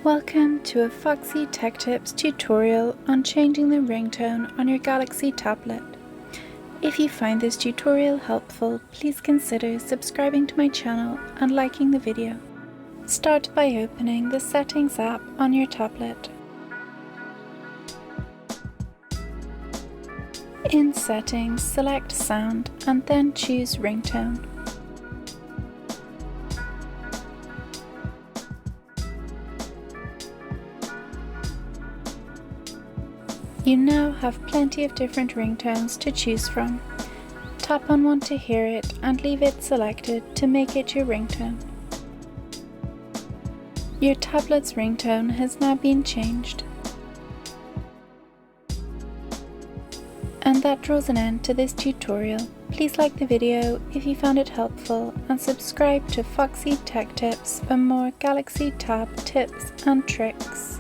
Welcome to a Foxy Tech Tips tutorial on changing the ringtone on your Galaxy tablet. If you find this tutorial helpful, please consider subscribing to my channel and liking the video. Start by opening the Settings app on your tablet. In Settings, select Sound and then choose Ringtone. You now have plenty of different ringtones to choose from. Tap on one to hear it and leave it selected to make it your ringtone. Your tablet's ringtone has now been changed. And that draws an end to this tutorial. Please like the video if you found it helpful and subscribe to Foxy Tech Tips for more Galaxy Tab tips and tricks.